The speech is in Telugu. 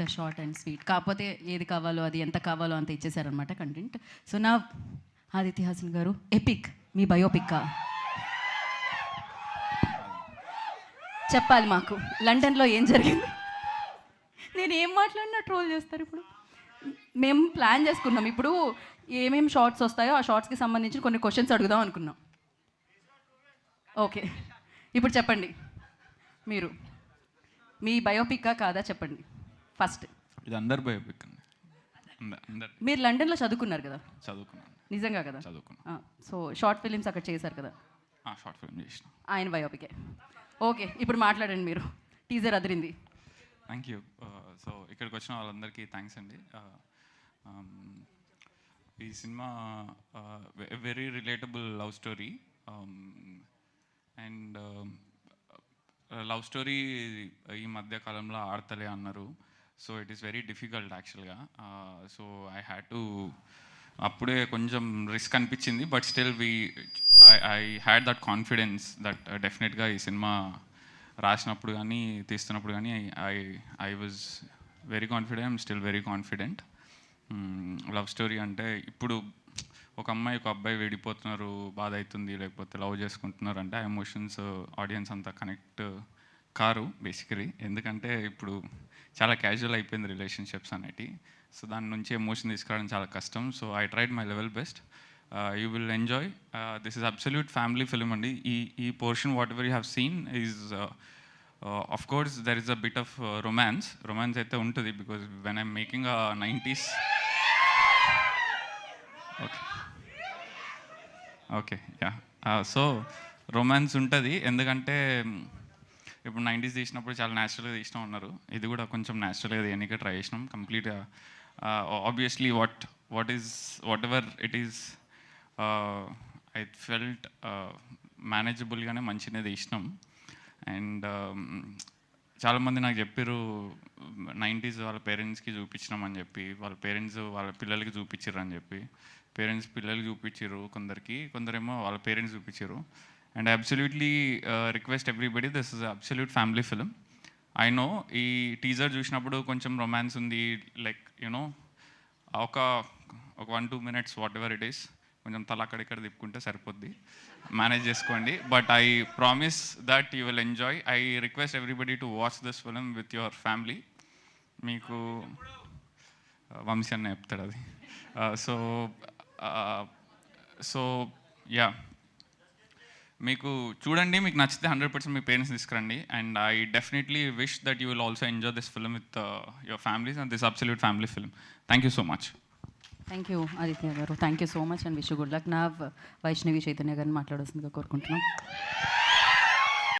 The short and sweet. కాకపోతే ఏది కావాలో అది ఎంత కావాలో అంత ఇచ్చేసారనమాట కంటెంట్. సో నా ఆదిత్య హాసన్ గారు, ఎపిక్ మీ బయోపిక్కా చెప్పాలి మాకు. లండన్లో ఏం జరిగింది? నేను ఏం మాట్లాడినా ట్రోల్ చేస్తారు. ఇప్పుడు మేము ప్లాన్ చేసుకున్నాం, ఇప్పుడు ఏమేమి షార్ట్స్ వస్తాయో ఆ షార్ట్స్కి సంబంధించి కొన్ని క్వశ్చన్స్ అడుగుదాం అనుకున్నాం. ఓకే, ఇప్పుడు చెప్పండి, మీరు మీ బయోపిక్కా కాదా చెప్పండి ఫస్ట్. ఇది అందరు బయోపిక్ అండి. మీరు లండన్లో చదువుకున్నారు కదా? చదువుకున్నాను. నిజంగా కదా? చదువుకున్నాను. సో షార్ట్ ఫిలిమ్స్ అక్కడ చేశారు కదా? షార్ట్ ఫిల్మ్ చేసిన. ఆయన బయోపికే. ఓకే, ఇప్పుడు మాట్లాడండి మీరు. Teaser Adirindi. Thank you. So ఇక్కడికి వచ్చిన వాళ్ళందరికీ థ్యాంక్స్ అండి. ఈ cinema very relatable love story. And love story ఈ మధ్య కాలంలో ఆడతలే అన్నారు. So it is very difficult యాక్చువల్గా. సో ఐ హ్యాడ్ టు, అప్పుడే కొంచెం రిస్క్ అనిపించింది, but still I had that confidence that డెఫినెట్గా ఈ సినిమా రాసినప్పుడు కానీ తీస్తున్నప్పుడు కానీ I was very confident. I'm still very confident. Love story అంటే ఇప్పుడు ఒక అమ్మాయి ఒక అబ్బాయి విడిపోతున్నారు, బాధ అవుతుంది, లేకపోతే లవ్ చేసుకుంటున్నారు అంటే ఆ ఎమోషన్స్ ఆడియన్స్ అంతా కనెక్ట్ కారు బేసికలీ. ఎందుకంటే ఇప్పుడు చాలా క్యాజువల్ అయిపోయింది రిలేషన్షిప్స్ అనేటివి. సో దాని నుంచి ఎమోషన్ తీసుకురావడం చాలా కష్టం. So I tried my level best. You will enjoy. This is absolute family film అండి. ఈ portion what ever you have seen is of course there is a bit of romance అయితే ఉంటుంది, because when I'm making 90s. Okay yeah. So romance ఉంటుంది, ఎందుకంటే ఇప్పుడు 90s తీసినప్పుడు చాలా న్యాచురల్గా తీసినాం అన్నారు. ఇది కూడా కొంచెం న్యాచురల్గా తీయడానికి ట్రై చేసినాం కంప్లీట్గా. Obviously whatever it is I felt మేనేజబుల్గానే మంచిగా తీసినాం. అండ్ చాలామంది నాకు చెప్పారు 90s వాళ్ళ పేరెంట్స్కి చూపించినాం అని చెప్పి, వాళ్ళ పేరెంట్స్ వాళ్ళ పిల్లలకి చూపించారు అని చెప్పి. పేరెంట్స్ పిల్లలకి చూపించారు కొందరేమో వాళ్ళ పేరెంట్స్ చూపించారు. And absolutely request everybody, this is absolute family film. I know ఈ టీజర్ చూసినప్పుడు కొంచెం రొమాన్స్ ఉంది, లైక్ యూనో ఒక 1-2 minutes what ever it is, కొంచెం తల అక్కడిక్కడ తిప్పుకుంటే సరిపోద్ది, మేనేజ్ చేసుకోండి. But I promise that you will enjoy. I request everybody to watch this film with your family. మీకు వంశీ అన్న చెప్తాడు అది. సో యా, మీకు చూడండి, మీకు నచ్చితే 100% మీ పేరెంట్స్ తీసుకురండి. And I definitely wish that you will also enjoy this film with your families and this absolute family film. Thank you so much. Thank you Aditya garu, thank you so much and wish good luck. నా వైష్ణవి చైతన్య గారిని మాట్లాడాల్సిందిగా కోరుకుంటున్నాం.